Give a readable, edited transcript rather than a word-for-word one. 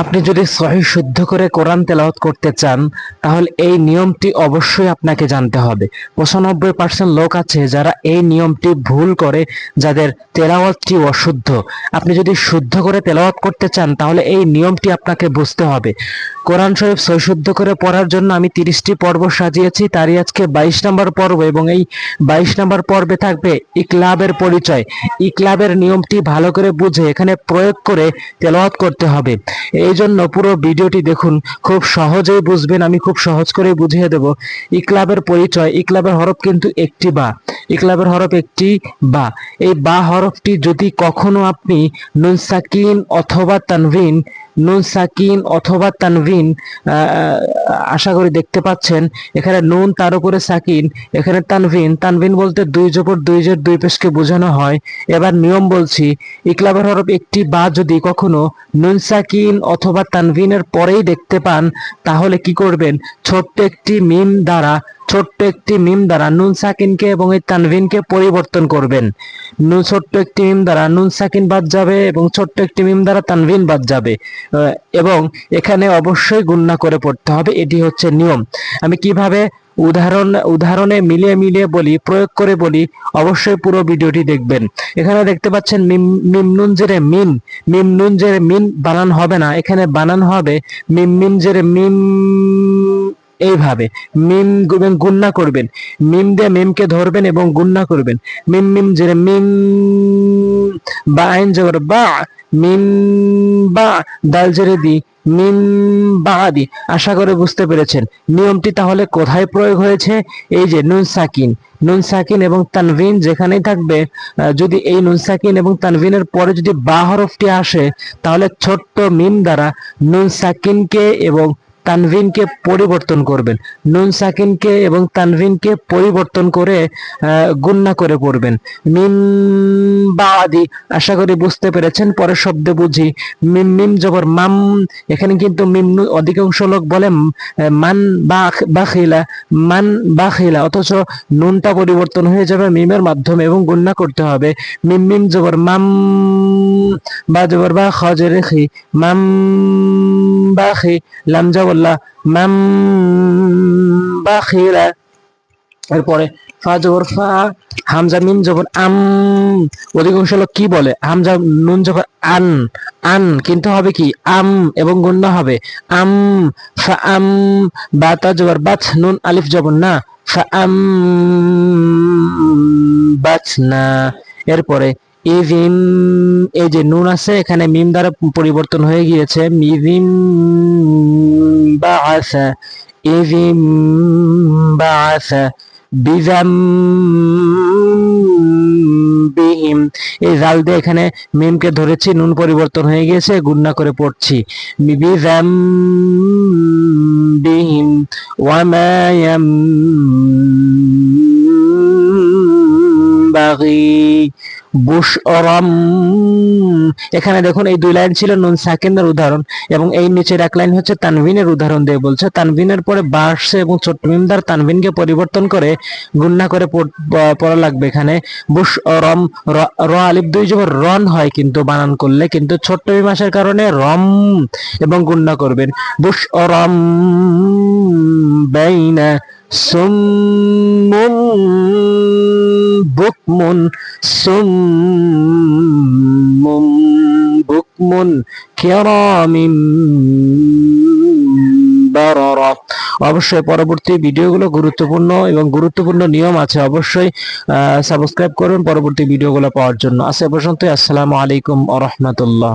আপনি যদি সহিহ শুদ্ধ করে কোরআন তেলাওয়াত করতে চান তাহলে এই নিয়মটি অবশ্যই আপনাকে জানতে হবে। 95% লোক আছে যারা এই নিয়মটি ভুল করে, যাদের তেলাওয়াতটি অশুদ্ধ। আপনি যদি শুদ্ধ করে তেলাওয়াত করতে চান তাহলে এই নিয়মটি আপনাকে বুঝতে হবে। কোরআন শরীফ সহিশুদ্ধ করে পড়ার জন্য আমি 30টি পর্ব সাজিয়েছি, তারই আজকে 22 নম্বর পর্ব, এবং এই 22 নম্বর পর্বে থাকবে ইকলাবের পরিচয়। ইকলাবের নিয়মটি ভালো করে বুঝে এখানে প্রয়োগ করে তেলাওয়াত করতে হবে। এই জন্য পুরো ভিডিওটি দেখুন, খুব সহজেই বুঝবেন, আমি খুব সহজ করে বুঝিয়ে দেব। ইকলাবের পরিচয়, ইকলাবের হরফ কিন্তু একটি বা, ইকলাবের হরফ একটি বা। এই বা হরফটি যদি কখনো আপনি নুন সাকিন অথবা তানভিন, নুন সাকিন অথবা তানভিন, আশা করি দেখতে পাচ্ছেন এখানে নুন তার উপরে সাকিন, এখানে তানভিন। তানভিন বলতে দুই জবর দুই জের দুই পেশকে বোঝানো হয়। এবার নিয়ম বলছি, ইকলাবের হরফ একটি বা যদি কখনো নুন সাকিন অথবা তানভিনের পরেই দেখতে পান তাহলে কি করবেন, ছোট্ট একটি মিম দ্বারা নুন সাকিনকে এবং এই তানভিনকে পরিবর্তন করবেন। ছোট্ট একটি মিম দ্বারা নুন সাকিন বাদ যাবে এবং ছোট্ট একটি মিম দ্বারা তানভিন বাদ যাবে, এবং এখানে অবশ্যই গুণনা করে পড়তে হবে। এটি হচ্ছে নিয়ম। আমি কিভাবে উদাহরণে মিলিয়ে বলি, প্রয়োগ করে বলি, অবশ্যই পুরো ভিডিওটি দেখবেন। এখানে দেখতে পাচ্ছেন মিম নুন জেরে মিন, মিম নুন জেরে মিন বানান হবে না, এখানে বানান হবে মিম মিম জেরে মিম। এইভাবে মিম গুণনা করবেন, মিম দিয়ে মিমকে ধরবেন এবং গুণনা করবেন। মিম মিম জেরে মিম, বা আইন জবর বা, মিম বা, দাল জেরে দি, মিম বাদি। আশা করে বুঝতে পেরেছেন নিয়মটি তাহলে কোথায় প্রয়োগ হয়েছে। এই যে নুন সাকিন এবং তানভিন যেখানেই থাকবে, যদি এই নুন সাকিন এবং তানভিনের পরে যদি বা হরফটি আসে তাহলে ছোট্ট মিম দ্বারা নুন সাকিনকে এবং তানভিনকে পরিবর্তন করবেন, নুন সাকিনকে এবং তানভিনকে পরিবর্তন করে গুণনা করে পড়বেন। মিম বাদি। আশা করি বুঝতে পেরেছেন। পরের শব্দে বুঝি, মিম মিম জবর মাম। এখানে কিন্তু মিম অধিকাংশ লোক বলে মান বাখিলা, মান বাখিলা, অথচ নুনটা পরিবর্তন হয়ে যাবে মিমের মাধ্যমে এবং গুণনা করতে হবে। মিম মিম জবর মাম, বা জবর বা, খ জেরে খি, মাম বাখি, লাম জবর লা, মাম বাখিলা। এরপরে ফা জবর ফা, হামজা মিম জবর আম। অধিকাংশ লোক কি বলে, হামজা নুন জবর আন, আন কিন্তু হবে কি আম এবং গুণনা হবে আম, ফা আম। বা তা জবর বাত, নুন আলিফ জবর না, ফা আম বাত না। এরপরে ইভিম, এই যে নুন আছে এখানে মিম দ্বারা পরিবর্তন হয়ে গিয়েছে, মিভিম বাআসা, ইভিম বাআসা, বিজাম্বিহিম। এই জাল দিয়ে এখানে মিমকে ধরেছি, নুন পরিবর্তন হয়ে গিয়েছে, গুণনা করে পড়ছি। বিজাম্বিহিম ওয়ামা ইয়ামবাগি বুশরাম। এখানে দেখুন এই দুই লাইন ছিল নুন সাকিনের উদাহরণ, এবং এই নিচের এক লাইন হচ্ছে তানভিনের উদাহরণ দিয়ে বলছে। তানভিনের পরে বা আসছে এবং ছোট্ট মিম দ্বারা তানভিনকে পরিবর্তন করে গুণনা করে পড়া লাগবে। এখানে বুশরাম, র আলিফ দুই জবর রন হয় কিন্তু বানান করলে, কিন্তু ছোট্ট মিম আসার কারণে রম, এবং গুণনা করবেন বুশরাম বাইনা সুম্মুম বুকমুন, সুম্মুম বুকমুন কিরামিন বারারা। অবশ্যই পরবর্তী ভিডিওগুলো গুরুত্বপূর্ণ এবং গুরুত্বপূর্ণ নিয়ম আছে, অবশ্যই সাবস্ক্রাইব করুন পরবর্তী ভিডিওগুলো পাওয়ার জন্য। আজ এ পর্যন্তই। আসসালামু আলাইকুম ওয়া রাহমাতুল্লাহ।